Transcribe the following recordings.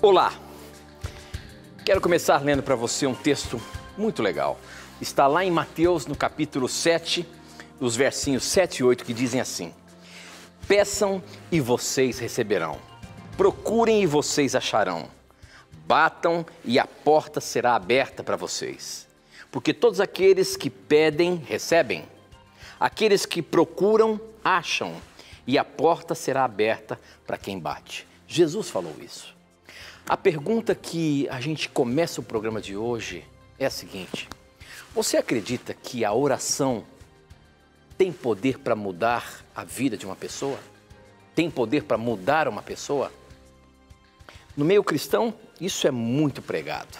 Olá! Quero começar lendo para você um texto muito legal. Está lá em Mateus, no capítulo 7, os versinhos 7 e 8, que dizem assim: Peçam e vocês receberão. Procurem e vocês acharão. Batam e a porta será aberta para vocês. Porque todos aqueles que pedem, recebem. Aqueles que procuram, acham. E a porta será aberta para quem bate. Jesus falou isso. A pergunta que a gente começa o programa de hoje é a seguinte: você acredita que a oração tem poder para mudar a vida de uma pessoa? Tem poder para mudar uma pessoa? No meio cristão, isso é muito pregado.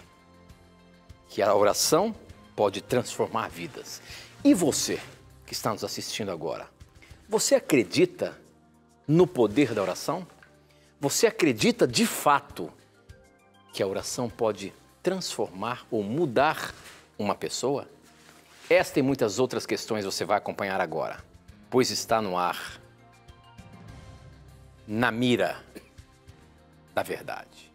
Que a oração pode transformar vidas. E você, que está nos assistindo agora, você acredita no poder da oração? Você acredita de fato que a oração pode transformar ou mudar uma pessoa? Esta e muitas outras questões você vai acompanhar agora, pois está no ar, Na Mira da Verdade.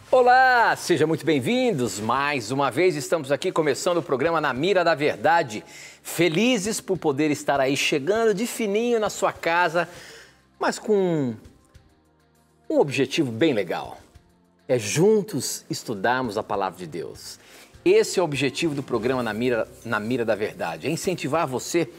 Olá, sejam muito bem-vindos. Mais uma vez estamos aqui começando o programa Na Mira da Verdade. Felizes por poder estar aí chegando de fininho na sua casa, mas com um objetivo bem legal. É juntos estudarmos a Palavra de Deus. Esse é o objetivo do programa Na Mira da Verdade. É incentivar você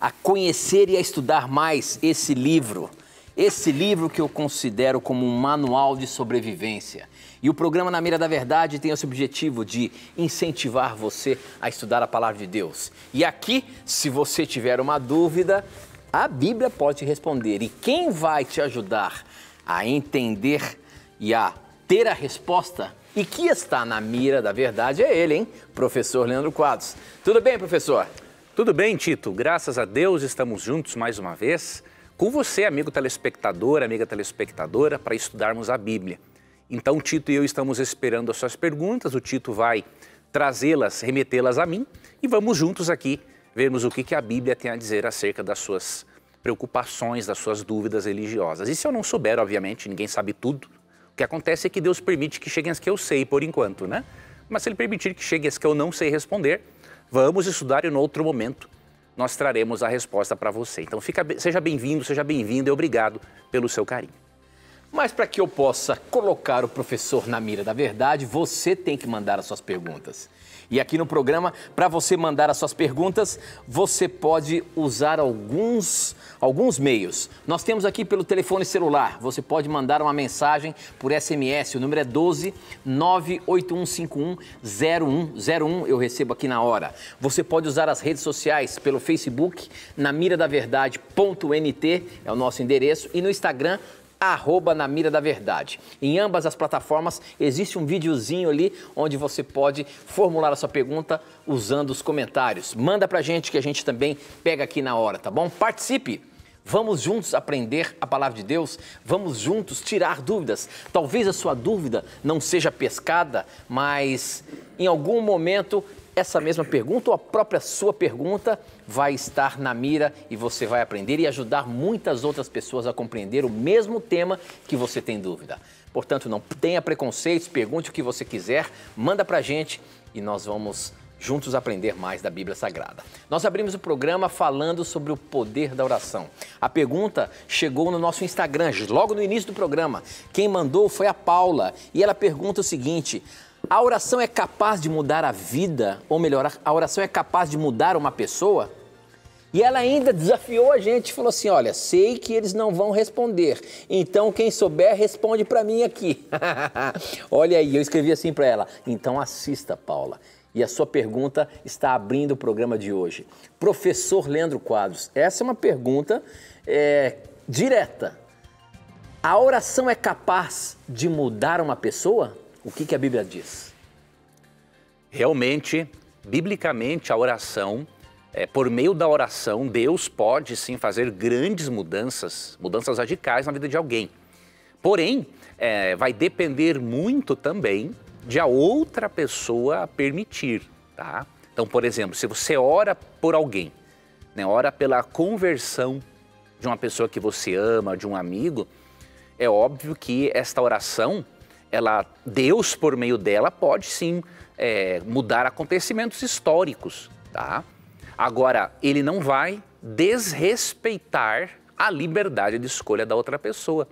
a conhecer e a estudar mais esse livro. Esse livro que eu considero como um manual de sobrevivência. E o programa Na Mira da Verdade tem esse objetivo de incentivar você a estudar a Palavra de Deus. E aqui, se você tiver uma dúvida, a Bíblia pode te responder. E quem vai te ajudar a entender e a ter a resposta e que está na mira da verdade é ele, hein? Professor Leandro Quadros. Tudo bem, professor? Tudo bem, Tito. Graças a Deus estamos juntos mais uma vez com você, amigo telespectador, amiga telespectadora, para estudarmos a Bíblia. Então, o Tito e eu estamos esperando as suas perguntas, o Tito vai trazê-las, remetê-las a mim e vamos juntos aqui vermos o que a Bíblia tem a dizer acerca das suas preocupações, das suas dúvidas religiosas. E se eu não souber, obviamente, ninguém sabe tudo, o que acontece é que Deus permite que cheguem as que eu sei por enquanto, né? Mas se Ele permitir que cheguem as que eu não sei responder, vamos estudar e em outro momento nós traremos a resposta para você. Então, seja bem-vindo e obrigado pelo seu carinho. Mas para que eu possa colocar o professor na mira da verdade, você tem que mandar as suas perguntas. E aqui no programa, para você mandar as suas perguntas, você pode usar alguns meios. Nós temos aqui pelo telefone celular, você pode mandar uma mensagem por SMS, o número é 12 98151 0101, eu recebo aqui na hora. Você pode usar as redes sociais pelo Facebook, namiradaverdade.nt, é o nosso endereço, e no Instagram, @Na Mira da Verdade. Em ambas as plataformas existe um videozinho ali onde você pode formular a sua pergunta usando os comentários. Manda pra gente que a gente também pega aqui na hora, tá bom? Participe! Vamos juntos aprender a Palavra de Deus, vamos juntos tirar dúvidas. Talvez a sua dúvida não seja pescada, mas em algum momento essa mesma pergunta ou a própria sua pergunta vai estar na mira e você vai aprender e ajudar muitas outras pessoas a compreender o mesmo tema que você tem dúvida. Portanto, não tenha preconceitos, pergunte o que você quiser, manda pra gente e nós vamos juntos aprender mais da Bíblia Sagrada. Nós abrimos o programa falando sobre o poder da oração. A pergunta chegou no nosso Instagram, logo no início do programa. Quem mandou foi a Paula e ela pergunta o seguinte: a oração é capaz de mudar a vida? Ou melhor, a oração é capaz de mudar uma pessoa? E ela ainda desafiou a gente, falou assim, olha, sei que eles não vão responder, então quem souber responde para mim aqui. Olha aí, eu escrevi assim para ela, então assista, Paula. E a sua pergunta está abrindo o programa de hoje. Professor Leandro Quadros, essa é uma pergunta direta. A oração é capaz de mudar uma pessoa? O que a Bíblia diz? Realmente, biblicamente, a oração, por meio da oração, Deus pode sim fazer grandes mudanças radicais na vida de alguém. Porém, vai depender muito também de a outra pessoa permitir, tá? Então, por exemplo, se você ora por alguém, né, ora pela conversão de uma pessoa que você ama, de um amigo, é óbvio que esta oração, Deus, por meio dela, pode sim mudar acontecimentos históricos, tá? Agora, ele não vai desrespeitar a liberdade de escolha da outra pessoa,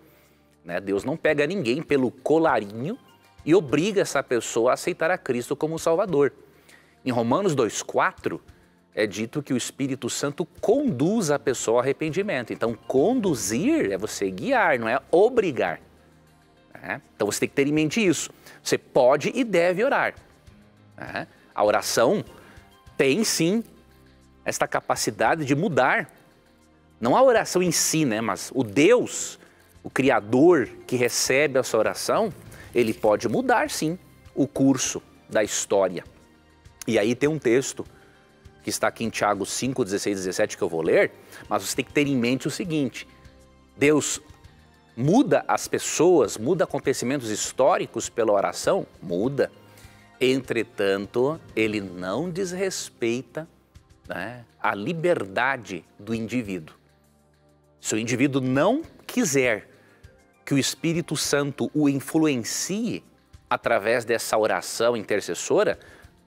né? Deus não pega ninguém pelo colarinho e obriga essa pessoa a aceitar a Cristo como Salvador. Em Romanos 2,4 é dito que o Espírito Santo conduz a pessoa ao arrependimento. Então, conduzir é você guiar, não é obrigar. Então, você tem que ter em mente isso. Você pode e deve orar. A oração tem, sim, esta capacidade de mudar. Não a oração em si, né? Mas o Deus, o Criador que recebe a sua oração, ele pode mudar, sim, o curso da história. E aí tem um texto que está aqui em Tiago 5, 16 e 17 que eu vou ler, mas você tem que ter em mente o seguinte: Deus muda as pessoas, muda acontecimentos históricos pela oração? Muda. Entretanto, ele não desrespeita, né, a liberdade do indivíduo. Se o indivíduo não quiser que o Espírito Santo o influencie através dessa oração intercessora,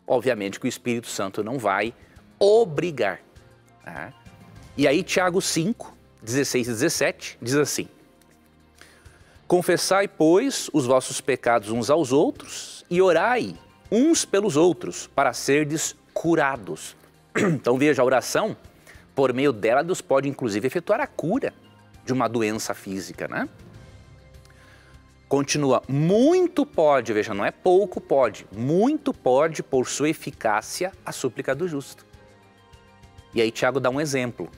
obviamente que o Espírito Santo não vai obrigar. Tá? E aí Tiago 5, 16 e 17 diz assim: confessai, pois, os vossos pecados uns aos outros e orai uns pelos outros para serdes curados. Então veja, a oração, por meio dela, Deus pode inclusive efetuar a cura de uma doença física, né? Continua, muito pode, veja, não é pouco pode, muito pode por sua eficácia a súplica do justo. E aí Tiago dá um exemplo.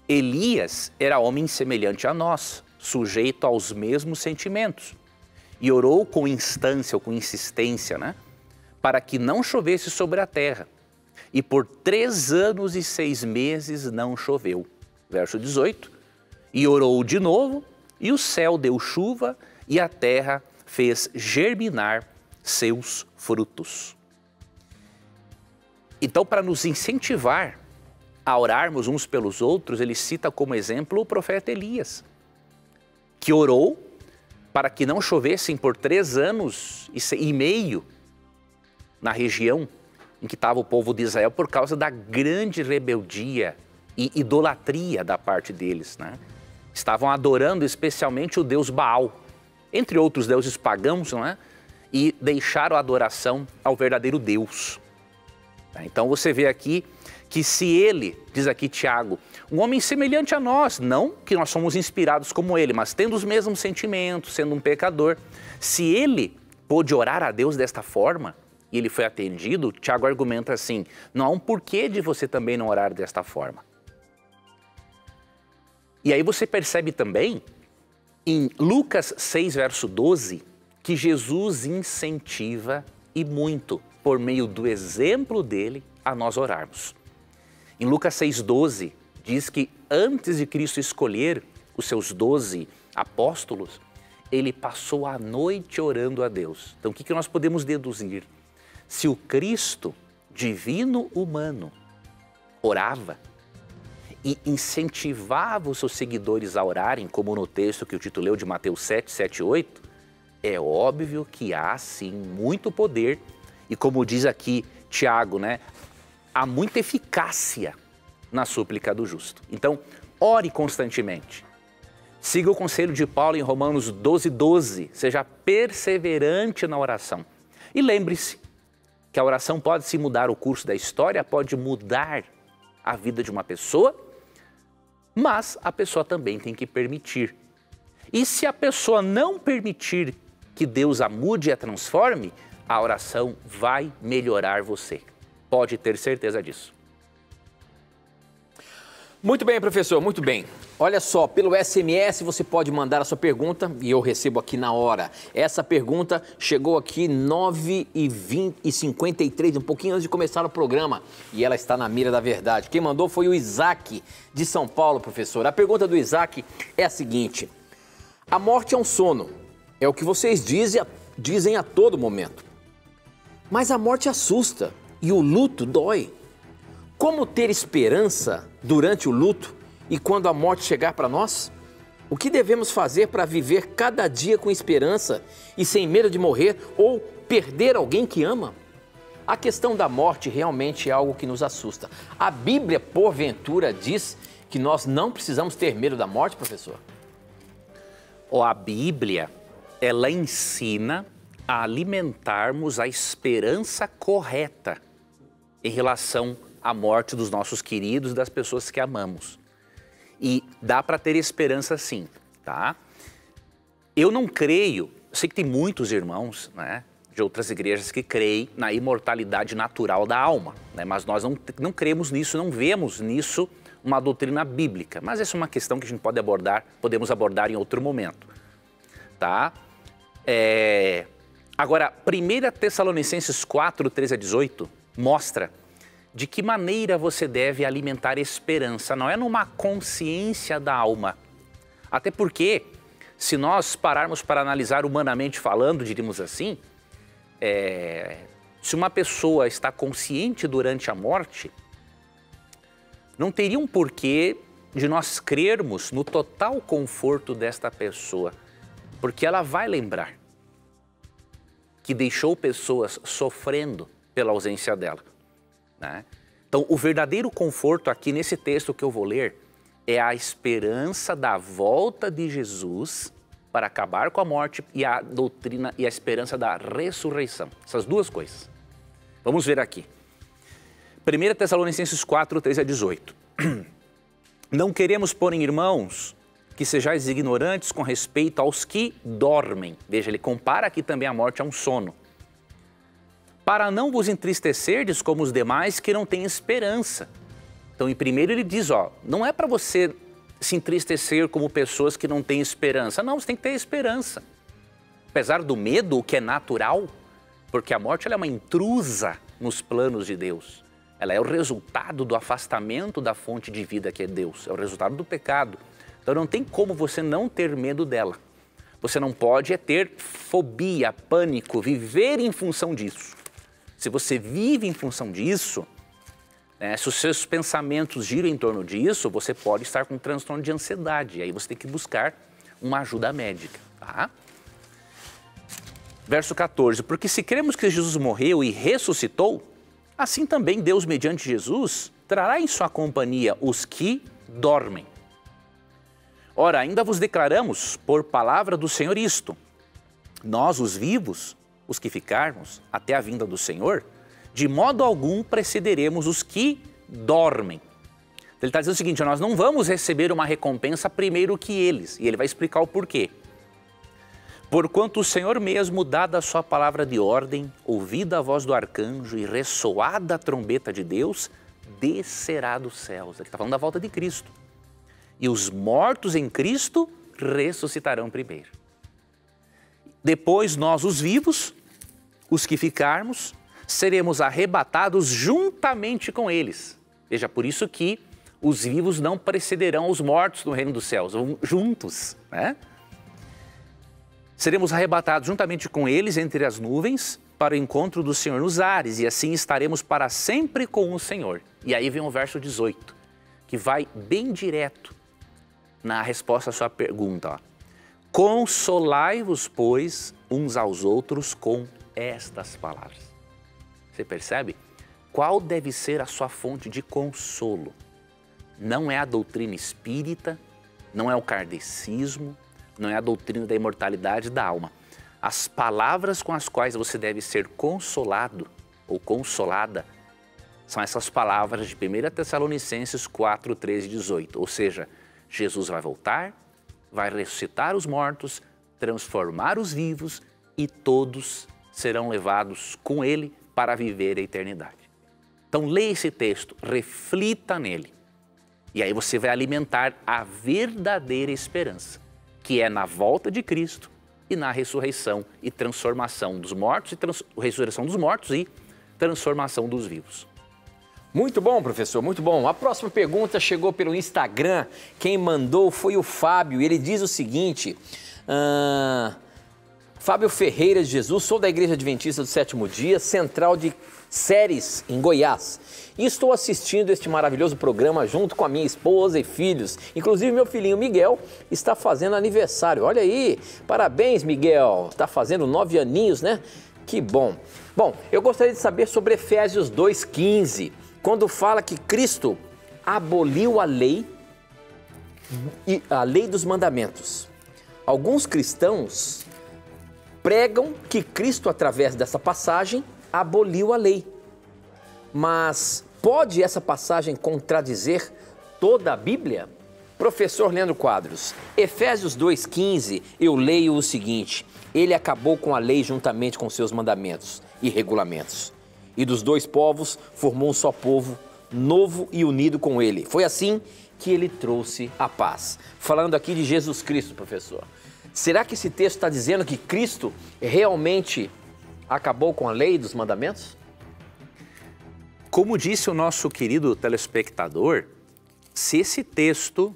Elias era homem semelhante a nós, sujeito aos mesmos sentimentos, e orou com instância ou com insistência, né, para que não chovesse sobre a terra. E por 3 anos e 6 meses não choveu. Verso 18, e orou de novo, e o céu deu chuva, e a terra fez germinar seus frutos. Então, para nos incentivar a orarmos uns pelos outros, ele cita como exemplo o profeta Elias, que orou para que não chovessem por 3 anos e meio na região em que estava o povo de Israel por causa da grande rebeldia e idolatria da parte deles, né? Estavam adorando especialmente o deus Baal, entre outros deuses pagãos, não é? E deixaram a adoração ao verdadeiro Deus. Então você vê aqui que se ele, diz aqui Tiago, um homem semelhante a nós, não que nós somos inspirados como ele, mas tendo os mesmos sentimentos, sendo um pecador, se ele pôde orar a Deus desta forma e ele foi atendido, Tiago argumenta assim, não há um porquê de você também não orar desta forma. E aí você percebe também, em Lucas 6, verso 12, que Jesus incentiva e muito, por meio do exemplo dele, a nós orarmos. Em Lucas 6,12, diz que antes de Cristo escolher os seus 12 apóstolos, ele passou a noite orando a Deus. Então o que nós podemos deduzir? Se o Cristo, divino humano, orava e incentivava os seus seguidores a orarem, como no texto que eu titulei de Mateus 7, 7 e 8, é óbvio que há sim muito poder e, como diz aqui Tiago, né, há muita eficácia na súplica do justo. Então, ore constantemente. Siga o conselho de Paulo em Romanos 12:12, seja perseverante na oração. E lembre-se que a oração pode se mudar o curso da história, pode mudar a vida de uma pessoa, mas a pessoa também tem que permitir. E se a pessoa não permitir que Deus a mude e a transforme, a oração vai melhorar você. Pode ter certeza disso. Muito bem, professor, muito bem. Olha só, pelo SMS você pode mandar a sua pergunta e eu recebo aqui na hora. Essa pergunta chegou aqui 9h53, um pouquinho antes de começar o programa. E ela está na mira da verdade. Quem mandou foi o Isaac, de São Paulo, professor. A pergunta do Isaac é a seguinte: a morte é um sono, é o que vocês dizem a todo momento. Mas a morte assusta e o luto dói. Como ter esperança durante o luto e quando a morte chegar para nós? O que devemos fazer para viver cada dia com esperança e sem medo de morrer ou perder alguém que ama? A questão da morte realmente é algo que nos assusta. A Bíblia, porventura, diz que nós não precisamos ter medo da morte, professor? A Bíblia, ela ensina a alimentarmos a esperança correta em relação à morte dos nossos queridos e das pessoas que amamos. E dá para ter esperança sim, tá? Eu não creio, sei que tem muitos irmãos, né, de outras igrejas que creem na imortalidade natural da alma, né, mas nós não cremos nisso, não vemos nisso uma doutrina bíblica. Mas essa é uma questão que a gente podemos abordar em outro momento, tá? Agora, 1 Tessalonicenses 4, 13 a 18, mostra de que maneira você deve alimentar esperança, não é numa consciência da alma. Até porque, se nós pararmos para analisar humanamente falando, diríamos assim, se uma pessoa está consciente durante a morte, não teria um porquê de nós crermos no total conforto desta pessoa, porque ela vai lembrar que deixou pessoas sofrendo pela ausência dela, né? Então, o verdadeiro conforto aqui nesse texto que eu vou ler é a esperança da volta de Jesus para acabar com a morte e a doutrina e a esperança da ressurreição. Essas duas coisas. Vamos ver aqui. 1 Tessalonicenses 4, 13 a 18. Não queremos, porém, irmãos, que sejais ignorantes com respeito aos que dormem. Veja, ele compara aqui também a morte a um sono. Para não vos entristecerdes como os demais que não têm esperança. Então, em primeiro ele diz, não é para você se entristecer como pessoas que não têm esperança. Não, você tem que ter esperança. Apesar do medo, o que é natural, porque a morte ela é uma intrusa nos planos de Deus. Ela é o resultado do afastamento da fonte de vida que é Deus. É o resultado do pecado. Então, não tem como você não ter medo dela. Você não pode ter fobia, pânico, viver em função disso. Se você vive em função disso, né, se os seus pensamentos giram em torno disso, você pode estar com um transtorno de ansiedade. E aí você tem que buscar uma ajuda médica, tá? Verso 14. Porque se cremos que Jesus morreu e ressuscitou, assim também Deus, mediante Jesus, trará em sua companhia os que dormem. Ora, ainda vos declaramos, por palavra do Senhor, isto: nós, os vivos, os que ficarmos até a vinda do Senhor, de modo algum precederemos os que dormem. Ele está dizendo o seguinte: nós não vamos receber uma recompensa primeiro que eles. E ele vai explicar o porquê. Porquanto o Senhor mesmo, dada a sua palavra de ordem, ouvida a voz do arcanjo e ressoada a trombeta de Deus, descerá dos céus. Ele está falando da volta de Cristo. E os mortos em Cristo ressuscitarão primeiro. Depois nós, os vivos, os que ficarmos, seremos arrebatados juntamente com eles. Veja, por isso que os vivos não precederão os mortos no reino dos céus, vão juntos, né? Seremos arrebatados juntamente com eles entre as nuvens para o encontro do Senhor nos ares, e assim estaremos para sempre com o Senhor. E aí vem o verso 18, que vai bem direto na resposta à sua pergunta. Consolai-vos, pois, uns aos outros com estas palavras. Você percebe? Qual deve ser a sua fonte de consolo? Não é a doutrina espírita, não é o kardecismo, não é a doutrina da imortalidade da alma. As palavras com as quais você deve ser consolado ou consolada são essas palavras de 1 Tessalonicenses 4, 13 e 18. Ou seja, Jesus vai voltar, vai ressuscitar os mortos, transformar os vivos e todos serão levados com Ele para viver a eternidade. Então leia esse texto, reflita nele. E aí você vai alimentar a verdadeira esperança, que é na volta de Cristo e na ressurreição e transformação dos mortos, ressurreição dos mortos e transformação dos vivos. Muito bom, professor, muito bom. A próxima pergunta chegou pelo Instagram. Quem mandou foi o Fábio. Ele diz o seguinte: Fábio Ferreira de Jesus, sou da Igreja Adventista do Sétimo Dia, central de Séries, em Goiás. E estou assistindo este maravilhoso programa junto com a minha esposa e filhos. Inclusive, meu filhinho Miguel está fazendo aniversário. Olha aí, parabéns, Miguel. Está fazendo 9 aninhos, né? Que bom. Bom, eu gostaria de saber sobre Efésios 2,15. Quando fala que Cristo aboliu a lei dos mandamentos. Alguns cristãos pregam que Cristo, através dessa passagem, aboliu a lei. Mas pode essa passagem contradizer toda a Bíblia? Professor Leandro Quadros, Efésios 2,15, eu leio o seguinte: ele acabou com a lei juntamente com seus mandamentos e regulamentos. E dos dois povos formou um só povo, novo e unido com ele. Foi assim que ele trouxe a paz. Falando aqui de Jesus Cristo, professor. Será que esse texto está dizendo que Cristo realmente acabou com a lei dos mandamentos? Como disse o nosso querido telespectador, se esse texto,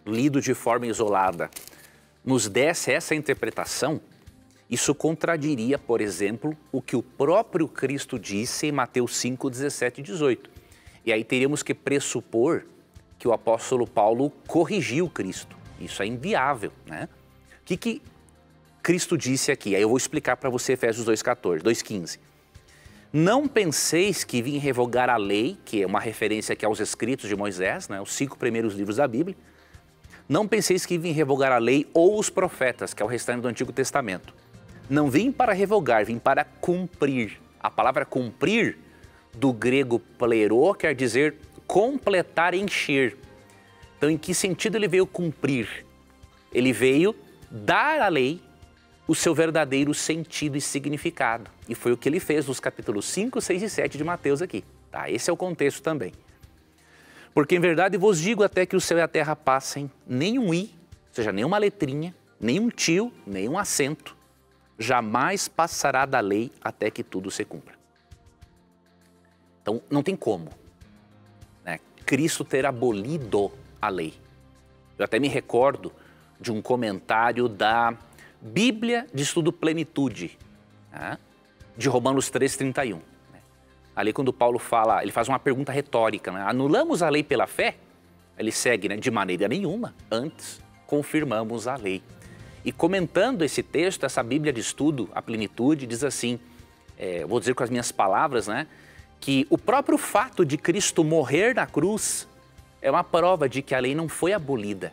lido de forma isolada, nos desse essa interpretação, isso contradiria, por exemplo, o que o próprio Cristo disse em Mateus 5, 17 e 18. E aí teríamos que pressupor que o apóstolo Paulo corrigiu Cristo. Isso é inviável, né? O que Cristo disse aqui? Aí eu vou explicar para você Efésios 2,15. Não penseis que vim revogar a lei, que é uma referência aqui aos escritos de Moisés, né? Os 5 primeiros livros da Bíblia. Não penseis que vim revogar a lei ou os profetas, que é o restante do Antigo Testamento. Não vim para revogar, vim para cumprir. A palavra cumprir, do grego plerô, quer dizer completar, encher. Então, em que sentido ele veio cumprir? Ele veio dar à lei o seu verdadeiro sentido e significado. E foi o que ele fez nos capítulos 5, 6 e 7 de Mateus aqui. Tá? Esse é o contexto também. Porque, em verdade, vos digo até que o céu e a terra passem, nem um i, ou seja, nem uma letrinha, nem um tio, nem um acento, jamais passará da lei até que tudo se cumpra. Então, não tem como, né, Cristo ter abolido a lei. Eu até me recordo de um comentário da Bíblia de Estudo Plenitude, né, de Romanos 3,31. Ali quando Paulo fala, ele faz uma pergunta retórica, né? Anulamos a lei pela fé? Ele segue, né? De maneira nenhuma, antes confirmamos a lei. E comentando esse texto, essa Bíblia de Estudo, a Plenitude, diz assim, vou dizer com as minhas palavras, né? Que o próprio fato de Cristo morrer na cruz é uma prova de que a lei não foi abolida.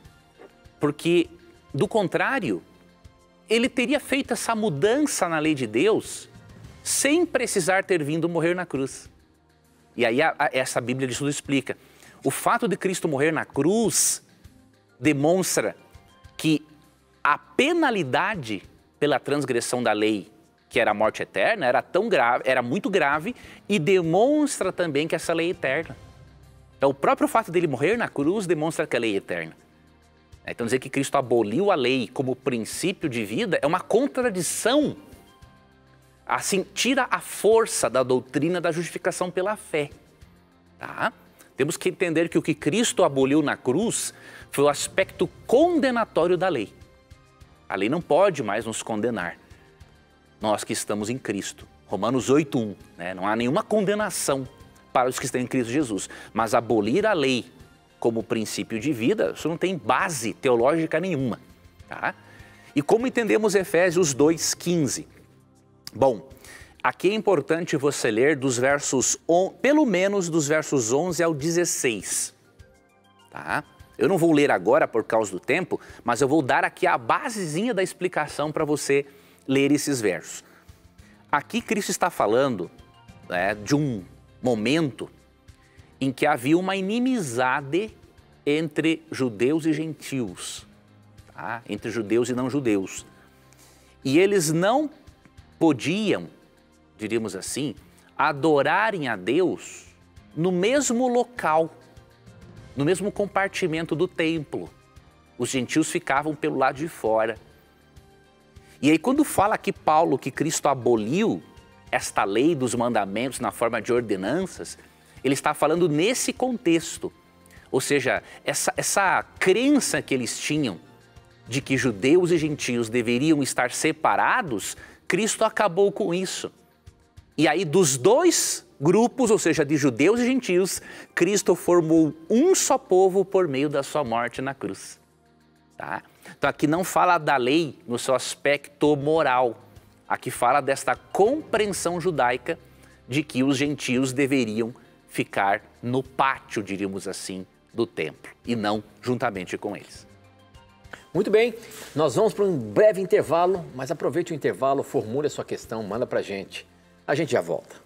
Porque, do contrário, ele teria feito essa mudança na lei de Deus sem precisar ter vindo morrer na cruz. E aí essa Bíblia de Estudo explica. O fato de Cristo morrer na cruz demonstra que a penalidade pela transgressão da lei, que era a morte eterna, era tão grave, era muito grave, e demonstra também que essa lei é eterna. Então o próprio fato dele morrer na cruz demonstra que a lei é eterna. Então dizer que Cristo aboliu a lei como princípio de vida é uma contradição. Assim, tira a força da doutrina da justificação pela fé. Tá? Temos que entender que o que Cristo aboliu na cruz foi o aspecto condenatório da lei. A lei não pode mais nos condenar. Nós que estamos em Cristo. Romanos 8,1. Né? Não há nenhuma condenação para os que estão em Cristo Jesus. Mas abolir a lei como princípio de vida, isso não tem base teológica nenhuma. Tá? E como entendemos Efésios 2,15? Bom, aqui é importante você ler dos versos, pelo menos dos versos 11 ao 16, tá? Eu não vou ler agora por causa do tempo, mas eu vou dar aqui a basezinha da explicação para você ler esses versos. Aqui Cristo está falando, né, de um momento em que havia uma inimizade entre judeus e gentios, tá? Entre judeus e não judeus. E eles não podiam, diríamos assim, adorarem a Deus no mesmo local, no mesmo compartimento do templo. Os gentios ficavam pelo lado de fora. E aí quando fala aqui Paulo que Cristo aboliu esta lei dos mandamentos na forma de ordenanças, ele está falando nesse contexto. Ou seja, essa crença que eles tinham de que judeus e gentios deveriam estar separados, Cristo acabou com isso. E aí dos dois grupos, ou seja, de judeus e gentios, Cristo formou um só povo por meio da sua morte na cruz. Tá? Então aqui não fala da lei no seu aspecto moral, aqui fala desta compreensão judaica de que os gentios deveriam ficar no pátio, diríamos assim, do templo e não juntamente com eles. Muito bem, nós vamos para um breve intervalo, mas aproveite o intervalo, formule a sua questão, manda para a gente já volta.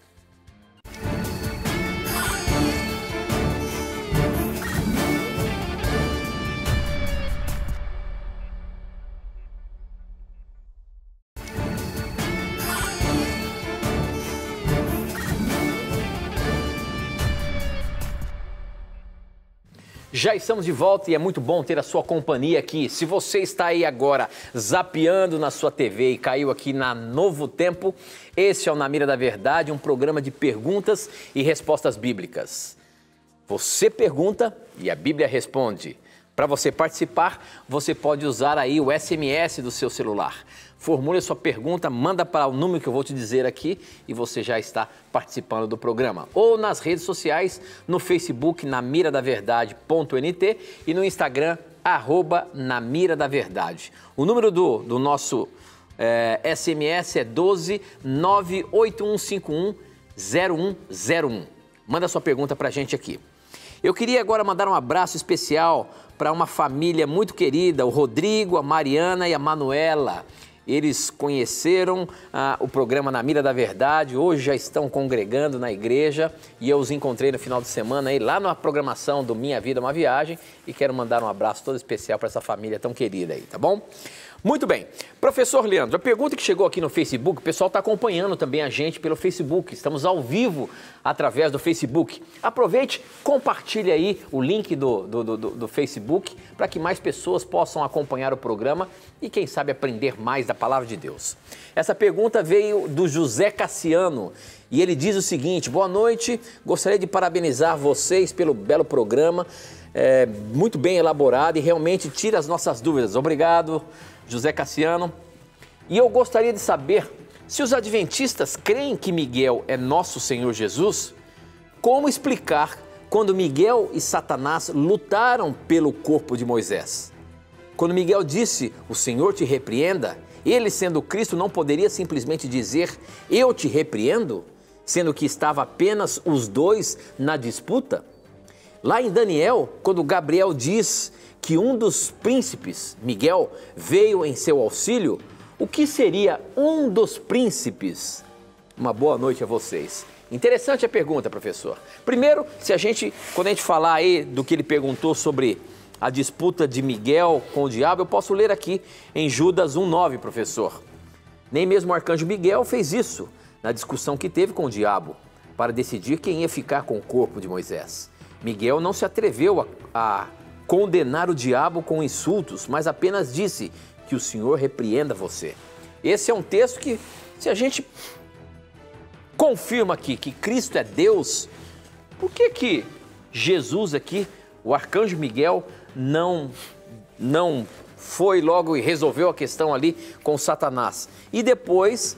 Já estamos de volta e é muito bom ter a sua companhia aqui. Se você está aí agora zapeando na sua TV e caiu aqui na Novo Tempo, esse é o Na Mira da Verdade, um programa de perguntas e respostas bíblicas. Você pergunta e a Bíblia responde. Para você participar, você pode usar aí o SMS do seu celular. Formule a sua pergunta, manda para o número que eu vou te dizer aqui e você já está participando do programa. Ou nas redes sociais, no Facebook, namiradaverdade.nt e no Instagram, @namiradaverdade. O número do nosso SMS é 12 98151 0101. Manda sua pergunta para a gente aqui. Eu queria agora mandar um abraço especial para uma família muito querida, o Rodrigo, a Mariana e a Manuela. Eles conheceram o programa Na Mira da Verdade, hoje já estão congregando na igreja e eu os encontrei no final de semana aí lá na programação do Minha Vida Uma Viagem e quero mandar um abraço todo especial para essa família tão querida aí, tá bom? Muito bem. Professor Leandro, a pergunta que chegou aqui no Facebook, o pessoal está acompanhando também a gente pelo Facebook, estamos ao vivo através do Facebook. Aproveite, compartilhe aí o link do Facebook para que mais pessoas possam acompanhar o programa e quem sabe aprender mais da Palavra de Deus. Essa pergunta veio do José Cassiano e ele diz o seguinte: boa noite, gostaria de parabenizar vocês pelo belo programa, muito bem elaborado e realmente tira as nossas dúvidas. Obrigado, José Cassiano. E eu gostaria de saber se os adventistas creem que Miguel é nosso Senhor Jesus, como explicar quando Miguel e Satanás lutaram pelo corpo de Moisés? Quando Miguel disse, o Senhor te repreenda, ele sendo Cristo não poderia simplesmente dizer, eu te repreendo, sendo que estava apenas os dois na disputa? Lá em Daniel, quando Gabriel diz que um dos príncipes, Miguel, veio em seu auxílio, o que seria um dos príncipes? Uma boa noite a vocês. Interessante a pergunta, professor. Primeiro, quando a gente falar aí do que ele perguntou sobre a disputa de Miguel com o diabo, eu posso ler aqui em Judas 1:9, professor. Nem mesmo o arcanjo Miguel fez isso na discussão que teve com o diabo para decidir quem ia ficar com o corpo de Moisés. Miguel não se atreveu a condenar o diabo com insultos, mas apenas disse que o Senhor repreenda você. Esse é um texto que, se a gente confirma aqui que Cristo é Deus, por que Jesus aqui, o arcanjo Miguel, não foi logo e resolveu a questão ali com Satanás? E depois,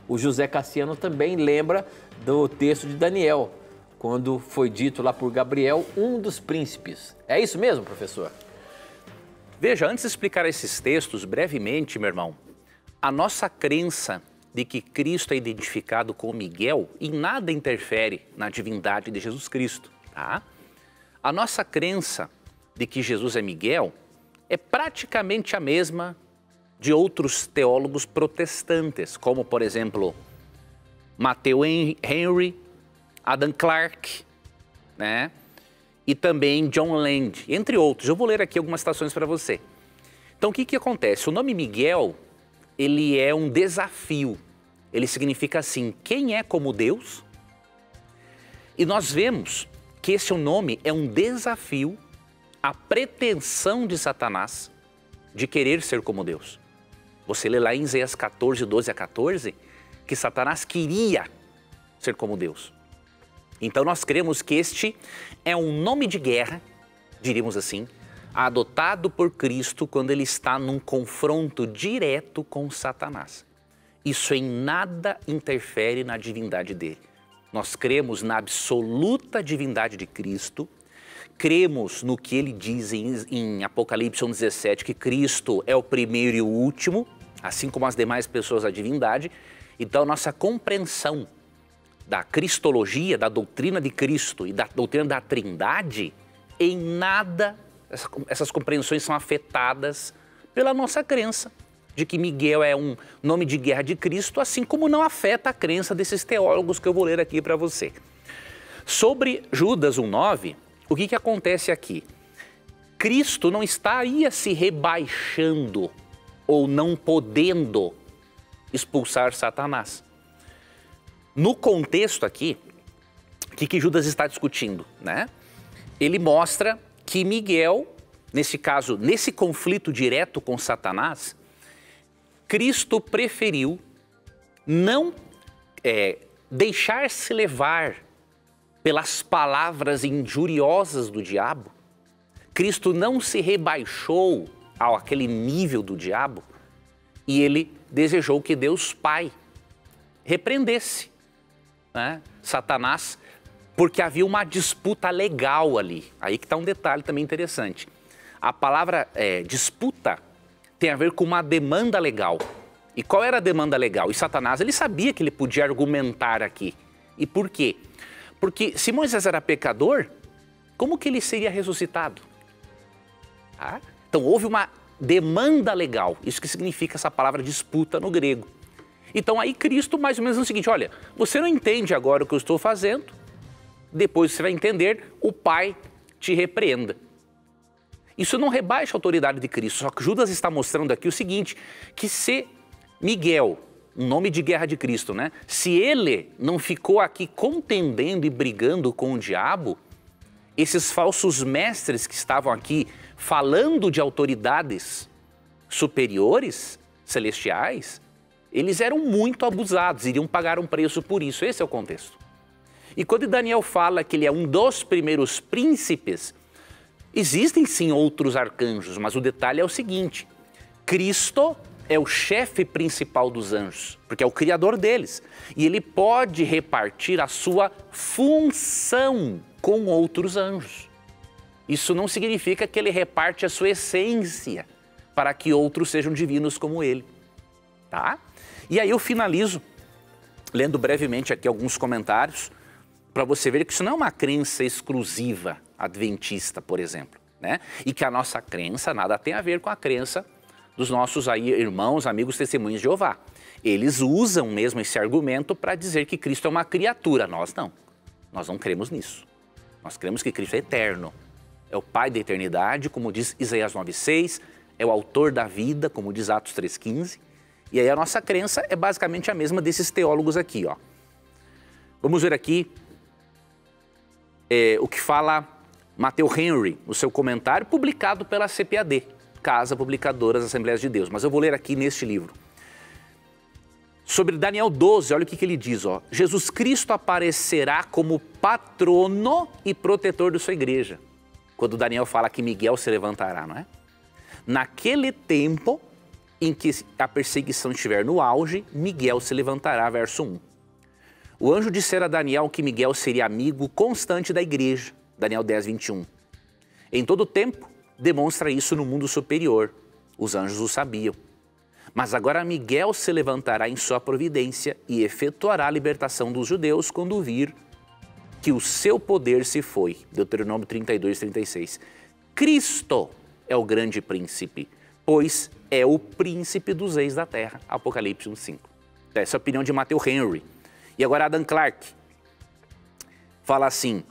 o José Cassiano também lembra do texto de Daniel, quando foi dito lá por Gabriel, um dos príncipes. É isso mesmo, professor? Veja, antes de explicar esses textos brevemente, meu irmão, a nossa crença de que Cristo é identificado com Miguel em nada interfere na divindade de Jesus Cristo, tá? A nossa crença de que Jesus é Miguel é praticamente a mesma de outros teólogos protestantes, como, por exemplo, Matthew Henry, Adam Clarke, né? E também John Land, entre outros. Eu vou ler aqui algumas citações para você. Então, o que acontece? O nome Miguel, ele é um desafio. Ele significa assim, quem é como Deus? E nós vemos que esse nome é um desafio à pretensão de Satanás de querer ser como Deus. Você lê lá em Isaías 14, 12 a 14, que Satanás queria ser como Deus. Então nós cremos que este é um nome de guerra, diríamos assim, adotado por Cristo quando ele está num confronto direto com Satanás. Isso em nada interfere na divindade dele. Nós cremos na absoluta divindade de Cristo, cremos no que ele diz em Apocalipse 1,17, que Cristo é o primeiro e o último, assim como as demais pessoas da divindade. Então nossa compreensão da cristologia, da doutrina de Cristo e da doutrina da Trindade, em nada essas compreensões são afetadas pela nossa crença de que Miguel é um nome de guerra de Cristo, assim como não afeta a crença desses teólogos que eu vou ler aqui para você. Sobre Judas 1,9, o que acontece aqui? Cristo não estaria se rebaixando ou não podendo expulsar Satanás. No contexto aqui, o que Judas está discutindo, né? Ele mostra que Miguel, nesse caso, nesse conflito direto com Satanás, Cristo preferiu não deixar-se levar pelas palavras injuriosas do diabo. Cristo não se rebaixou àquele nível do diabo e ele desejou que Deus Pai repreendesse, né, Satanás, porque havia uma disputa legal ali. Aí que está um detalhe também interessante. A palavra disputa tem a ver com uma demanda legal. E qual era a demanda legal? E Satanás, ele sabia que ele podia argumentar aqui. E por quê? Porque se Moisés era pecador, como que ele seria ressuscitado? Ah? Então houve uma demanda legal. Isso que significa essa palavra disputa no grego. Então aí Cristo mais ou menos é o seguinte, olha, você não entende agora o que eu estou fazendo, depois você vai entender, o Pai te repreenda. Isso não rebaixa a autoridade de Cristo, só que Judas está mostrando aqui o seguinte, que se Miguel, um nome de guerra de Cristo, né? Se ele não ficou aqui contendendo e brigando com o diabo, esses falsos mestres que estavam aqui falando de autoridades superiores, celestiais, eles eram muito abusados, iriam pagar um preço por isso. Esse é o contexto. E quando Daniel fala que ele é um dos primeiros príncipes, existem sim outros arcanjos, mas o detalhe é o seguinte, Cristo é o chefe principal dos anjos, porque é o criador deles. E ele pode repartir a sua função com outros anjos. Isso não significa que ele reparte a sua essência para que outros sejam divinos como ele. Tá? E aí eu finalizo lendo brevemente aqui alguns comentários para você ver que isso não é uma crença exclusiva adventista, por exemplo, né? E que a nossa crença nada tem a ver com a crença dos nossos aí irmãos, amigos, testemunhos de Jeová. Eles usam mesmo esse argumento para dizer que Cristo é uma criatura. Nós não cremos nisso. Nós cremos que Cristo é eterno, é o Pai da eternidade, como diz Isaías 9,6, é o autor da vida, como diz Atos 3,15. E aí a nossa crença é basicamente a mesma desses teólogos aqui, ó. Vamos ver aqui o que fala Matthew Henry, no seu comentário, publicado pela CPAD, Casa Publicadora das Assembleias de Deus. Mas eu vou ler aqui neste livro. Sobre Daniel 12, olha o que ele diz, ó. Jesus Cristo aparecerá como patrono e protetor de sua igreja. Quando Daniel fala que Miguel se levantará, não é? Naquele tempo em que a perseguição estiver no auge, Miguel se levantará, verso 1. O anjo dissera a Daniel que Miguel seria amigo constante da igreja, Daniel 10, 21. Em todo tempo, demonstra isso no mundo superior, os anjos o sabiam. Mas agora Miguel se levantará em sua providência e efetuará a libertação dos judeus quando vir que o seu poder se foi, Deuteronômio 32, 36. Cristo é o grande príncipe, pois é o príncipe dos reis da terra, Apocalipse 1,5. Essa é a opinião de Matthew Henry. E agora Adam Clarke fala assim,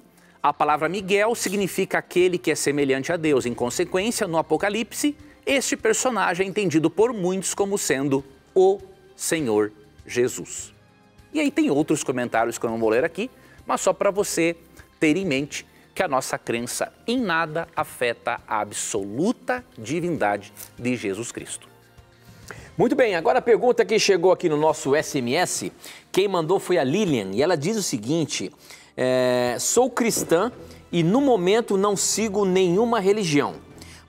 a palavra Miguel significa aquele que é semelhante a Deus. Em consequência, no Apocalipse, este personagem é entendido por muitos como sendo o Senhor Jesus. E aí tem outros comentários que eu não vou ler aqui, mas só para você ter em mente que a nossa crença em nada afeta a absoluta divindade de Jesus Cristo. Muito bem, agora a pergunta que chegou aqui no nosso SMS, quem mandou foi a Lilian, e ela diz o seguinte: sou cristã e no momento não sigo nenhuma religião,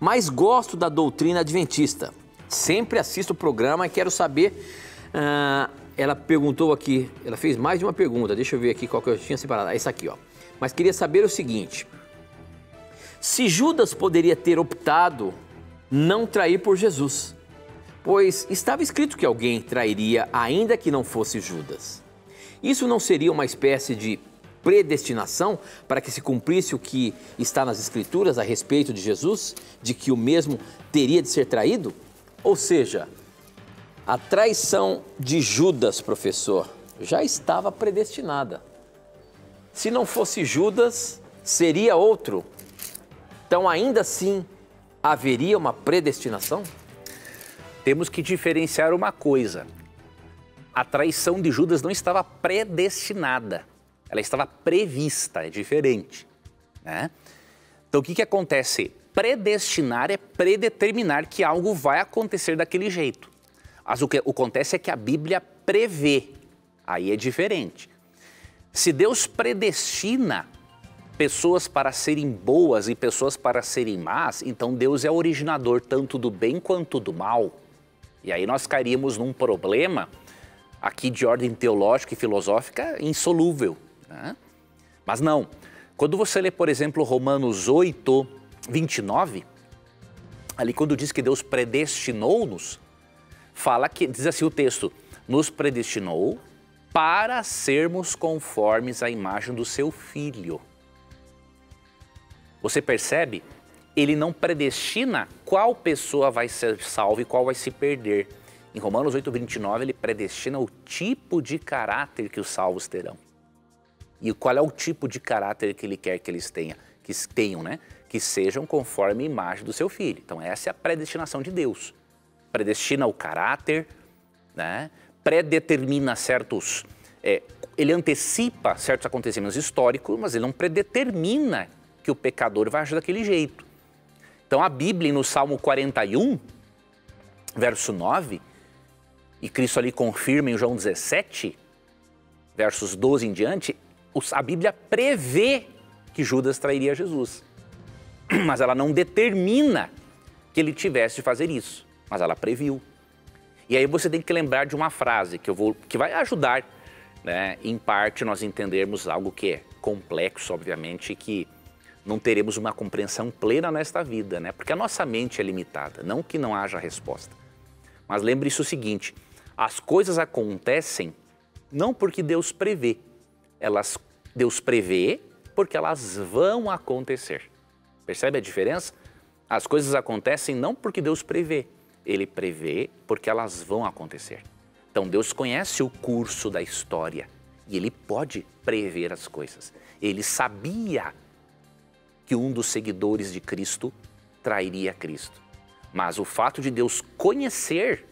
mas gosto da doutrina adventista. Sempre assisto o programa e quero saber... ela perguntou aqui, ela fez mais de uma pergunta, deixa eu ver aqui qual que eu tinha separado. Essa aqui, ó. Mas queria saber o seguinte: se Judas poderia ter optado não trair por Jesus, pois estava escrito que alguém trairia ainda que não fosse Judas. Isso não seria uma espécie de predestinação para que se cumprisse o que está nas Escrituras a respeito de Jesus, de que o mesmo teria de ser traído? Ou seja, a traição de Judas, professor, já estava predestinada. Se não fosse Judas, seria outro. Então, ainda assim, haveria uma predestinação? Temos que diferenciar uma coisa. A traição de Judas não estava predestinada, ela estava prevista, é diferente, né? Então, o que acontece? Predestinar é predeterminar que algo vai acontecer daquele jeito. Mas o que acontece é que a Bíblia prevê, aí é diferente. Se Deus predestina pessoas para serem boas e pessoas para serem más, então Deus é originador tanto do bem quanto do mal. E aí nós cairíamos num problema aqui de ordem teológica e filosófica insolúvel, né? Mas não. Quando você lê, por exemplo, Romanos 8, 29, ali quando diz que Deus predestinou-nos, fala que, diz assim o texto, nos predestinou para sermos conformes à imagem do seu Filho. Você percebe? Ele não predestina qual pessoa vai ser salva e qual vai se perder. Em Romanos 8, 29, ele predestina o tipo de caráter que os salvos terão. E qual é o tipo de caráter que ele quer que eles tenham, né? Que sejam conforme a imagem do seu Filho. Então essa é a predestinação de Deus. Predestina o caráter, né? Predetermina certos... ele antecipa certos acontecimentos históricos, mas ele não predetermina que o pecador vai agir daquele jeito. Então a Bíblia, no Salmo 41, verso 9, e Cristo ali confirma em João 17, versos 12 em diante, a Bíblia prevê que Judas trairia Jesus. Mas ela não determina que ele tivesse de fazer isso, mas ela previu. E aí você tem que lembrar de uma frase que vai ajudar, né, em parte nós entendermos algo que é complexo, obviamente, que não teremos uma compreensão plena nesta vida, né? Porque a nossa mente é limitada, não que não haja resposta. Mas lembre-se o seguinte, as coisas acontecem não porque Deus prevê, Deus prevê porque elas vão acontecer. Percebe a diferença? As coisas acontecem não porque Deus prevê, Ele prevê porque elas vão acontecer. Então Deus conhece o curso da história e Ele pode prever as coisas. Ele sabia que um dos seguidores de Cristo trairia Cristo. Mas o fato de Deus conhecer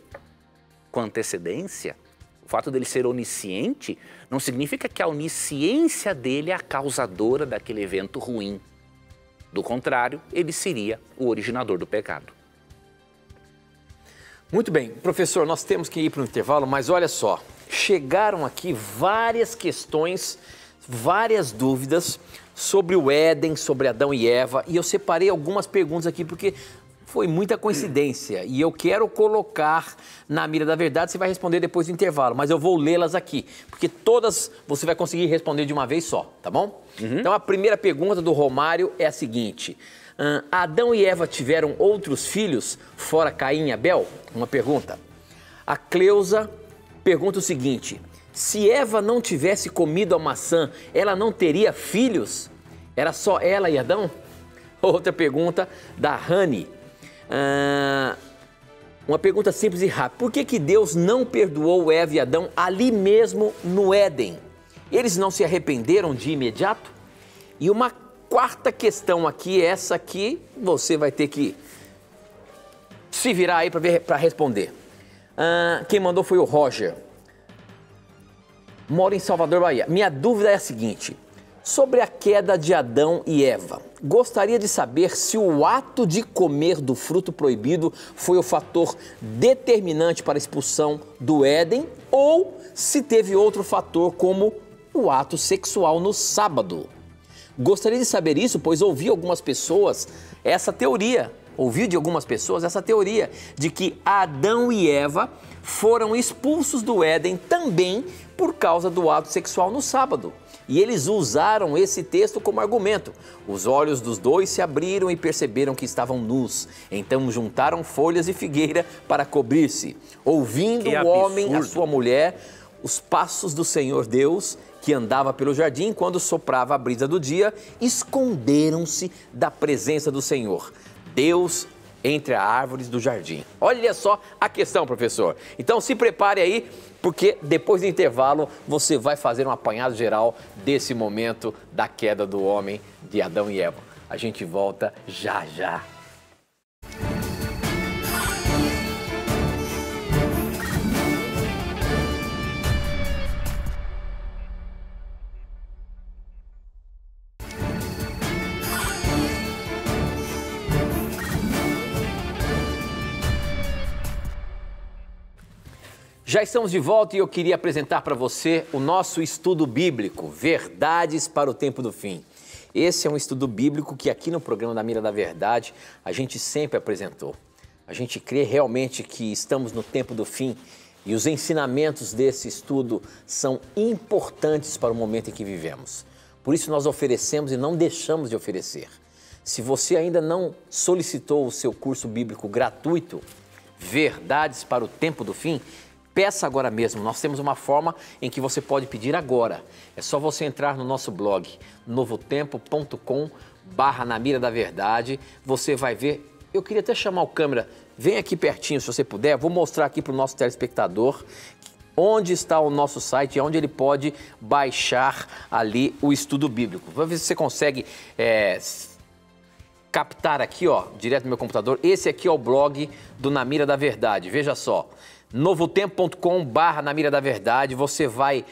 com antecedência, o fato dele ser onisciente, não significa que a onisciência dele é a causadora daquele evento ruim. Do contrário, ele seria o originador do pecado. Muito bem, professor, nós temos que ir para o intervalo, mas olha só, chegaram aqui várias questões, várias dúvidas sobre o Éden, sobre Adão e Eva, e eu separei algumas perguntas aqui porque foi muita coincidência e eu quero colocar na mira da verdade. Você vai responder depois do intervalo, mas eu vou lê-las aqui, porque todas você vai conseguir responder de uma vez só, tá bom? Então a primeira pergunta do Romário é a seguinte: Adão e Eva tiveram outros filhos fora Caim e Abel? Uma pergunta. A Cleusa pergunta o seguinte: se Eva não tivesse comido a maçã, ela não teria filhos? Era só ela e Adão? Outra pergunta da Rani. Uma pergunta simples e rápida. Por que Deus não perdoou Eva e Adão ali mesmo no Éden? Eles não se arrependeram de imediato? E uma quarta questão aqui, essa aqui você vai ter que se virar aí para responder. Quem mandou foi o Roger. Moro em Salvador, Bahia. Minha dúvida é a seguinte: Sobre a queda de Adão e Eva, gostaria de saber se o ato de comer do fruto proibido foi o fator determinante para a expulsão do Éden ou se teve outro fator como o ato sexual no sábado. Gostaria de saber isso, pois ouvi de algumas pessoas essa teoria de que Adão e Eva foram expulsos do Éden também por causa do ato sexual no sábado. E eles usaram esse texto como argumento. Os olhos dos dois se abriram e perceberam que estavam nus. Então juntaram folhas de figueira para cobrir-se. Ouvindo o homem e a sua mulher os passos do Senhor Deus, que andava pelo jardim, quando soprava a brisa do dia, esconderam-se da presença do Senhor Deus entre as árvores do jardim. Olha só a questão, professor. Então se prepare aí, porque depois do intervalo você vai fazer um apanhado geral desse momento da queda do homem, de Adão e Eva. A gente volta já já. Já estamos de volta e eu queria apresentar para você o nosso estudo bíblico, Verdades para o Tempo do Fim. Esse é um estudo bíblico que aqui no programa da Mira da Verdade a gente sempre apresentou. A gente crê realmente que estamos no tempo do fim e os ensinamentos desse estudo são importantes para o momento em que vivemos. Por isso nós oferecemos e não deixamos de oferecer. Se você ainda não solicitou o seu curso bíblico gratuito, Verdades para o Tempo do Fim, peça agora mesmo. Nós temos uma forma em que você pode pedir agora. É só você entrar no nosso blog, novotempo.com/na mira da verdade. Você vai ver. Eu queria até chamar o câmera. Vem aqui pertinho, se você puder. Vou mostrar aqui para o nosso telespectador onde está o nosso site e onde ele pode baixar ali o estudo bíblico. Vamos ver se você consegue captar aqui, ó, direto no meu computador. Esse aqui é o blog do Na Mira da Verdade. Veja só. novotempo.com/na mira da verdade, você vai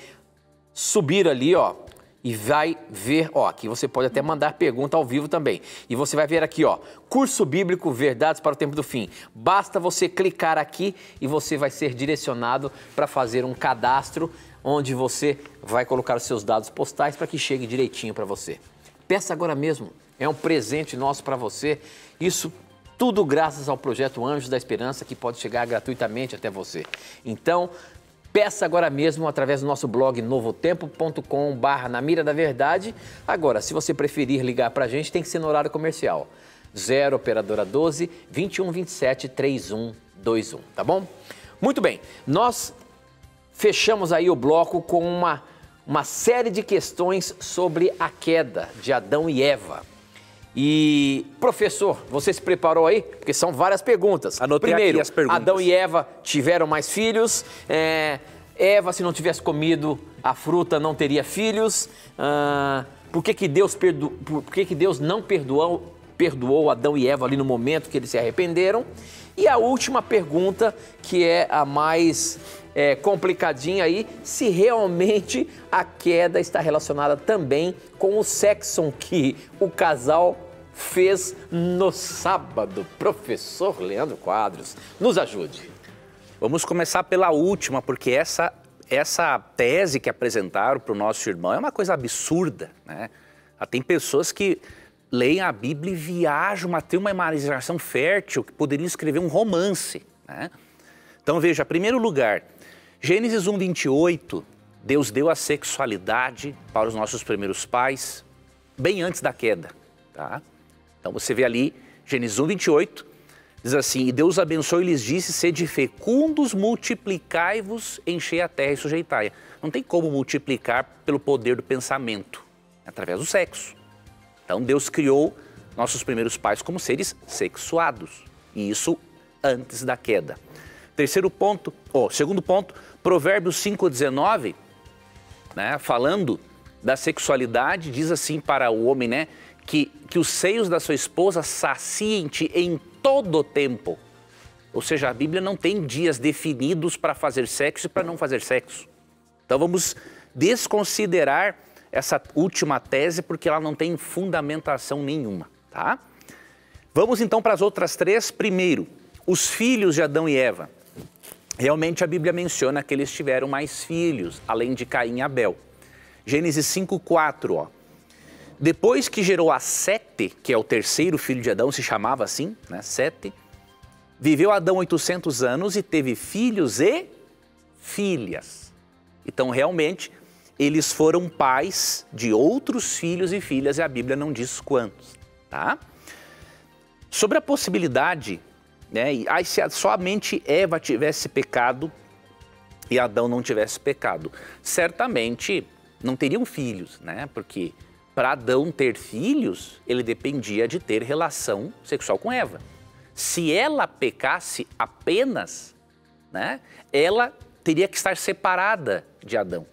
subir ali, ó, e vai ver, ó, aqui você pode até mandar pergunta ao vivo também. E você vai ver aqui, ó, curso bíblico Verdades para o Tempo do Fim. Basta você clicar aqui e você vai ser direcionado para fazer um cadastro onde você vai colocar os seus dados postais para que chegue direitinho para você. Peça agora mesmo, é um presente nosso para você. Isso tudo graças ao projeto Anjos da Esperança, que pode chegar gratuitamente até você. Então, peça agora mesmo através do nosso blog novotempo.com/na mira da verdade. Agora, se você preferir ligar para a gente, tem que ser no horário comercial. 0 operadora 12 21 27 3121, tá bom? Muito bem, nós fechamos aí o bloco com uma série de questões sobre a queda de Adão e Eva. E, professor, você se preparou aí? Porque são várias perguntas. Anotei Primeiro, aqui as perguntas. Adão e Eva tiveram mais filhos. Eva, se não tivesse comido a fruta, não teria filhos. Por que Deus não perdoou Adão e Eva ali no momento que eles se arrependeram? E a última pergunta, que é a mais complicadinha aí, se realmente a queda está relacionada também com o sexo que o casal fez no sábado. Professor Leandro Quadros, nos ajude. Vamos começar pela última, porque essa tese que apresentaram para o nosso irmão é uma coisa absurda, né? Tem pessoas que leem a Bíblia e viajam a ter uma imaginação fértil que poderiam escrever um romance, né? Então veja, em primeiro lugar, Gênesis 1:28, Deus deu a sexualidade para os nossos primeiros pais, bem antes da queda, tá? Então você vê ali, Gênesis 1:28, diz assim, e Deus abençoou e lhes disse, sede fecundos, multiplicai-vos, enchei a terra e sujeitai-a. Não tem como multiplicar pelo poder do pensamento, através do sexo. Então Deus criou nossos primeiros pais como seres sexuados, e isso antes da queda. Segundo ponto, Provérbios 5:19, né, falando da sexualidade, diz assim para o homem, né, que os seios da sua esposa saciem-te em todo o tempo. Ou seja, a Bíblia não tem dias definidos para fazer sexo e para não fazer sexo. Então vamos desconsiderar essa última tese porque ela não tem fundamentação nenhuma, tá? Vamos então para as outras três. Primeiro, os filhos de Adão e Eva. Realmente a Bíblia menciona que eles tiveram mais filhos, além de Caim e Abel. Gênesis 5:4, ó. Depois que gerou a Sete, que é o terceiro filho de Adão, se chamava assim, né, Sete, viveu Adão 800 anos e teve filhos e filhas. Então, realmente, eles foram pais de outros filhos e filhas, e a Bíblia não diz quantos, tá? Sobre a possibilidade, né, se somente Eva tivesse pecado e Adão não tivesse pecado, certamente não teriam filhos, né? Porque para Adão ter filhos, ele dependia de ter relação sexual com Eva. Se ela pecasse apenas, né, ela teria que estar separada de Adão.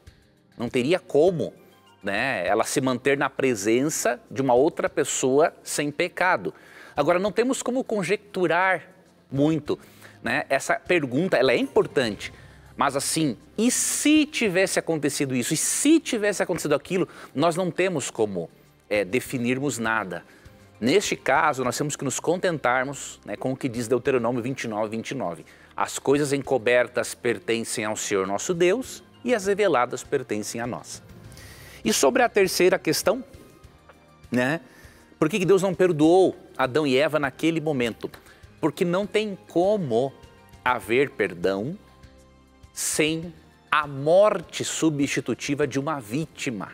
Não teria como, né, ela se manter na presença de uma outra pessoa sem pecado. Agora, não temos como conjecturar muito, né? Essa pergunta, ela é importante. Mas assim, e se tivesse acontecido isso? E se tivesse acontecido aquilo? Nós não temos como definirmos nada. Neste caso, nós temos que nos contentarmos, né, com o que diz Deuteronômio 29:29. As coisas encobertas pertencem ao Senhor nosso Deus e as reveladas pertencem a nós. E sobre a terceira questão, né? Por que Deus não perdoou Adão e Eva naquele momento? Porque não tem como haver perdão sem a morte substitutiva de uma vítima.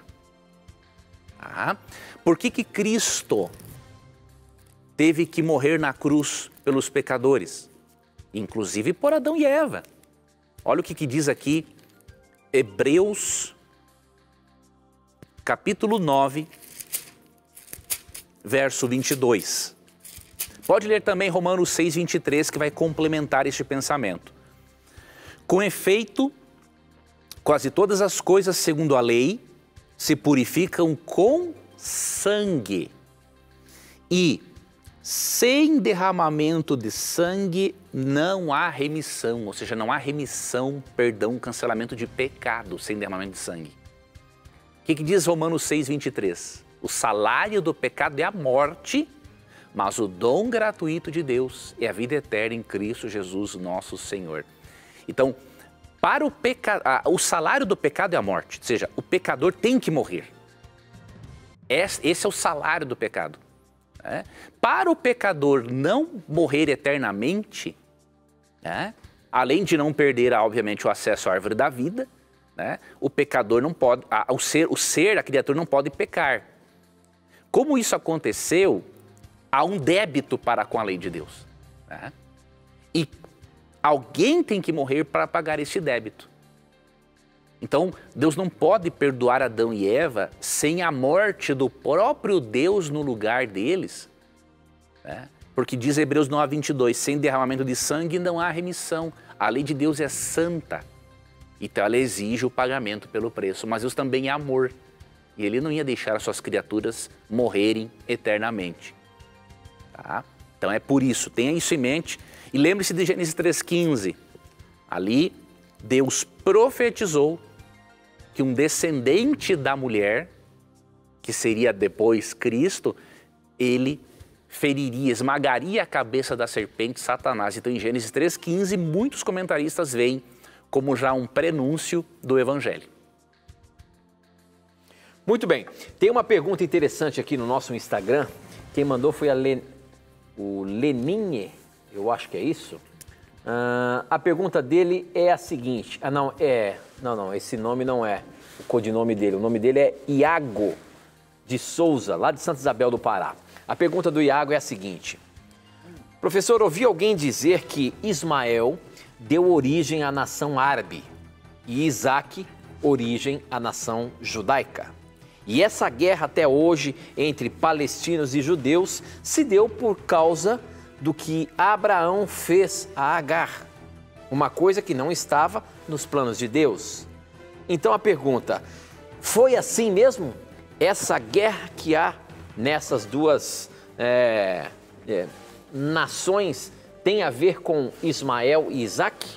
Tá? Por que Cristo teve que morrer na cruz pelos pecadores? Inclusive por Adão e Eva. Olha o que diz aqui Hebreus, capítulo 9, verso 22. Pode ler também Romanos 6:23, que vai complementar este pensamento. Com efeito, quase todas as coisas segundo a lei se purificam com sangue. E sem derramamento de sangue não há remissão, ou seja, não há remissão, perdão, cancelamento de pecado sem derramamento de sangue. O que diz Romanos 6:23? O salário do pecado é a morte, mas o dom gratuito de Deus é a vida eterna em Cristo Jesus, nosso Senhor. Então, para o salário do pecado é a morte, ou seja, o pecador tem que morrer. Esse é o salário do pecado. Né? Para o pecador não morrer eternamente, né? Além de não perder, obviamente, o acesso à árvore da vida, né? O pecador não pode, a criatura não pode pecar. Como isso aconteceu, há um débito para com a lei de Deus. Né? E alguém tem que morrer para pagar esse débito. Então, Deus não pode perdoar Adão e Eva sem a morte do próprio Deus no lugar deles. Né? Porque diz Hebreus 9:22, sem derramamento de sangue não há remissão. A lei de Deus é santa, então ela exige o pagamento pelo preço. Mas Deus também é amor, e Ele não ia deixar as suas criaturas morrerem eternamente. Tá? Então é por isso, tenha isso em mente. E lembre-se de Gênesis 3:15. Ali, Deus profetizou que um descendente da mulher, que seria depois Cristo, ele feriria, esmagaria a cabeça da serpente Satanás. Então, em Gênesis 3:15, muitos comentaristas veem como já um prenúncio do Evangelho. Muito bem. Tem uma pergunta interessante aqui no nosso Instagram. Quem mandou foi o Leninhe, eu acho que é isso. A pergunta dele é a seguinte. Não, esse nome não é o codinome dele. O nome dele é Iago de Souza, lá de Santa Isabel do Pará. A pergunta do Iago é a seguinte. Professor, ouvi alguém dizer que Ismael deu origem à nação árabe e Isaac origem à nação judaica. E essa guerra até hoje entre palestinos e judeus se deu por causa do que Abraão fez a Agar, uma coisa que não estava nos planos de Deus. Então a pergunta, foi assim mesmo? Essa guerra que há nessas duas nações tem a ver com Ismael e Isaac?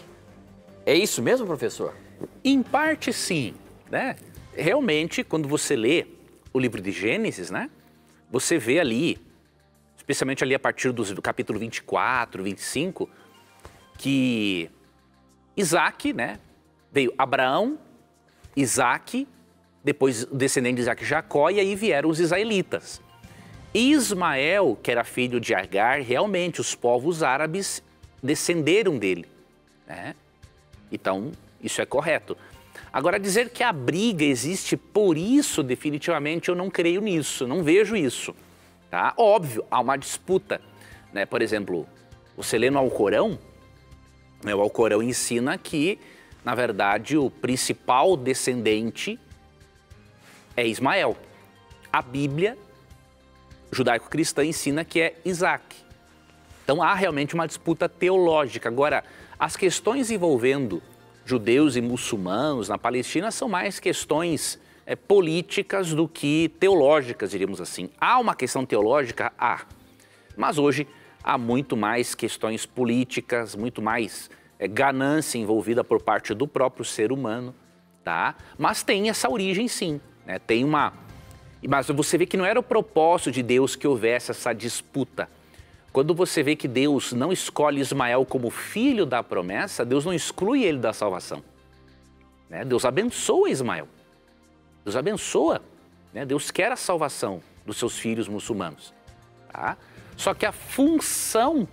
É isso mesmo, professor? Em parte sim, né? realmente, quando você lê o livro de Gênesis, né? Você vê ali, especialmente ali a partir do capítulo 24, 25, que Isaac, né? Veio Abraão, Isaac, depois o descendente de Isaac, Jacó, e aí vieram os israelitas. Ismael, que era filho de Agar, realmente os povos árabes descenderam dele, né? Então, isso é correto. Agora, dizer que a briga existe por isso, definitivamente, eu não creio nisso, não vejo isso, tá? Óbvio, há uma disputa, né? Por exemplo, você lê no Alcorão, né? O Alcorão ensina que, na verdade, o principal descendente é Ismael. A Bíblia judaico-cristã ensina que é Isaac. Então há realmente uma disputa teológica. Agora, as questões envolvendo judeus e muçulmanos na Palestina são mais questões políticas do que teológicas, diríamos assim. Há uma questão teológica? Há. Mas hoje há muito mais questões políticas, muito mais ganância envolvida por parte do próprio ser humano, tá? Mas tem essa origem sim, né? Tem uma... Mas você vê que não era o propósito de Deus que houvesse essa disputa. Quando você vê que Deus não escolhe Ismael como filho da promessa, Deus não exclui ele da salvação, né? Deus abençoa Ismael. Deus abençoa, né? Deus quer a salvação dos seus filhos muçulmanos, tá? Só que a função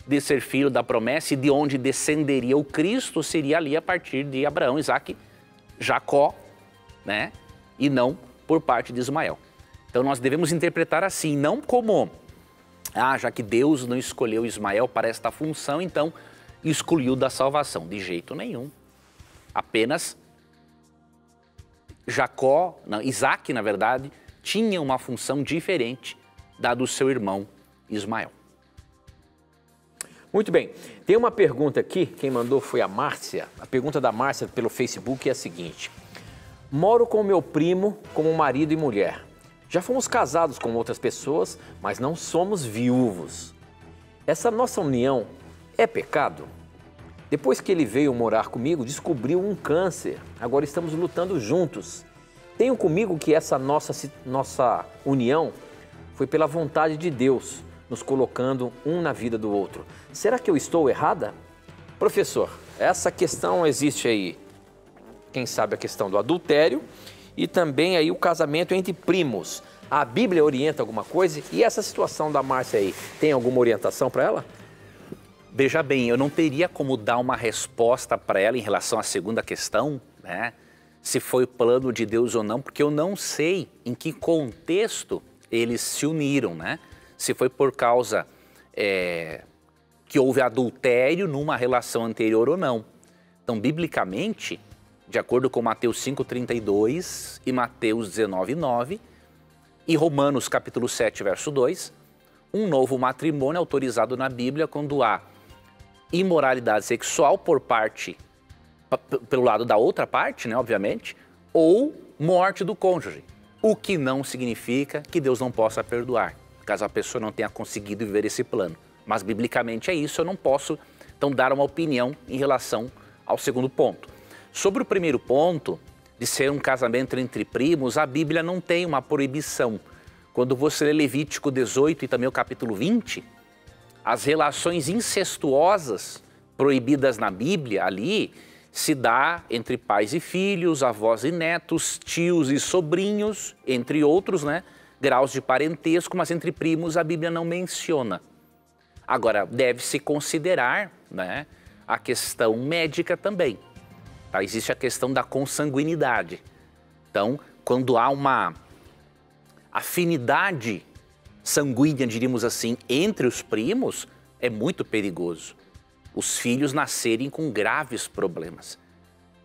de ser filho da promessa e de onde descenderia o Cristo seria ali a partir de Abraão, Isaac, Jacó, né? E não por parte de Ismael. Então nós devemos interpretar assim, não como, já que Deus não escolheu Ismael para esta função, então excluiu da salvação. De jeito nenhum. Apenas Isaac, na verdade, tinha uma função diferente da do seu irmão Ismael. Muito bem. Tem uma pergunta aqui, quem mandou foi a Márcia. A pergunta da Márcia pelo Facebook é a seguinte: moro com meu primo como marido e mulher. Já fomos casados com outras pessoas, mas não somos viúvos. Essa nossa união é pecado? Depois que ele veio morar comigo, descobriu um câncer. Agora estamos lutando juntos. Tenho comigo que essa nossa união foi pela vontade de Deus, nos colocando um na vida do outro. Será que eu estou errada? Professor, essa questão existe aí. Quem sabe a questão do adultério e também aí o casamento entre primos. A Bíblia orienta alguma coisa? E essa situação da Márcia aí, tem alguma orientação para ela? Veja bem, eu não teria como dar uma resposta para ela em relação à segunda questão, né? Se foi plano de Deus ou não, porque eu não sei em que contexto eles se uniram, né? Se foi por causa que houve adultério numa relação anterior ou não. Então, biblicamente, de acordo com Mateus 5,32 e Mateus 19,9 e Romanos capítulo 7, verso 2, um novo matrimônio é autorizado na Bíblia quando há imoralidade sexual pelo lado da outra parte, né, obviamente, ou morte do cônjuge, o que não significa que Deus não possa perdoar, caso a pessoa não tenha conseguido viver esse plano. Mas biblicamente é isso, eu não posso, então, dar uma opinião em relação ao segundo ponto. Sobre o primeiro ponto, de ser um casamento entre primos, a Bíblia não tem uma proibição. Quando você lê Levítico 18 e também o capítulo 20, as relações incestuosas proibidas na Bíblia ali se dá entre pais e filhos, avós e netos, tios e sobrinhos, entre outros, né, graus de parentesco, mas entre primos a Bíblia não menciona. Agora, deve-se considerar, né, a questão médica também. Tá? Existe a questão da consanguinidade. Então, quando há uma afinidade sanguínea, diríamos assim, entre os primos, é muito perigoso os filhos nascerem com graves problemas.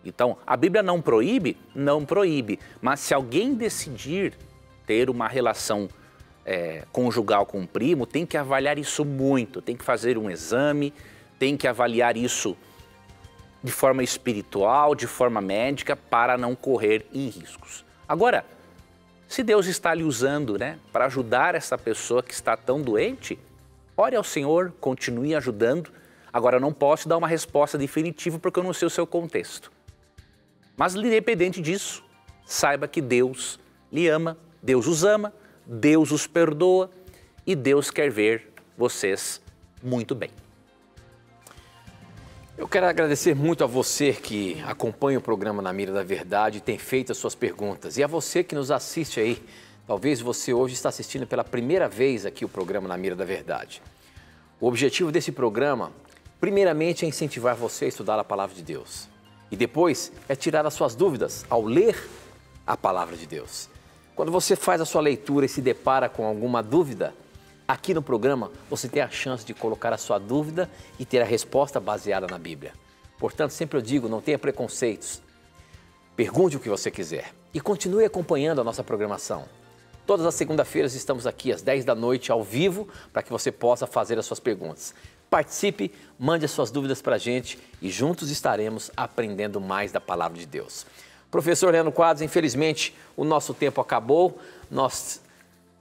Então, a Bíblia não proíbe? Não proíbe. Mas se alguém decidir ter uma relação conjugal com um primo, tem que avaliar isso muito, tem que fazer um exame, tem que avaliar isso de forma espiritual, de forma médica, para não correr em riscos. Agora, se Deus está lhe usando, né, para ajudar essa pessoa que está tão doente, ore ao Senhor, continue ajudando. Agora, eu não posso dar uma resposta definitiva porque eu não sei o seu contexto. Mas, independente disso, saiba que Deus lhe ama, Deus os ama, Deus os perdoa e Deus quer ver vocês muito bem. Eu quero agradecer muito a você que acompanha o programa Na Mira da Verdade e tem feito as suas perguntas. E a você que nos assiste aí. Talvez você hoje está assistindo pela primeira vez aqui o programa Na Mira da Verdade. O objetivo desse programa, primeiramente, é incentivar você a estudar a Palavra de Deus. E depois é tirar as suas dúvidas ao ler a Palavra de Deus. Quando você faz a sua leitura e se depara com alguma dúvida, aqui no programa você tem a chance de colocar a sua dúvida e ter a resposta baseada na Bíblia. Portanto, sempre eu digo, não tenha preconceitos. Pergunte o que você quiser e continue acompanhando a nossa programação. Todas as segundas-feiras estamos aqui às 10 da noite ao vivo para que você possa fazer as suas perguntas. Participe, mande as suas dúvidas para a gente e juntos estaremos aprendendo mais da Palavra de Deus. Professor Leandro Quadros, infelizmente o nosso tempo acabou. Nós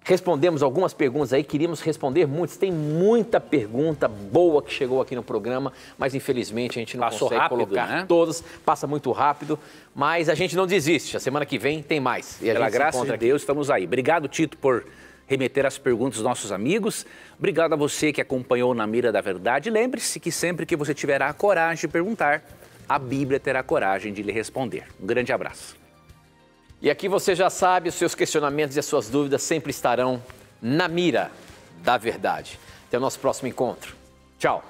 respondemos algumas perguntas aí, queríamos responder muitas. Tem muita pergunta boa que chegou aqui no programa, mas infelizmente a gente não consegue colocar todas. Passa muito rápido, mas a gente não desiste. A semana que vem tem mais. E pela graça de Deus, estamos aí. Obrigado, Tito, por remeter as perguntas dos nossos amigos. Obrigado a você que acompanhou Na Mira da Verdade. Lembre-se que sempre que você tiver a coragem de perguntar, a Bíblia terá coragem de lhe responder. Um grande abraço. E aqui você já sabe, os seus questionamentos e as suas dúvidas sempre estarão na mira da verdade. Até o nosso próximo encontro. Tchau.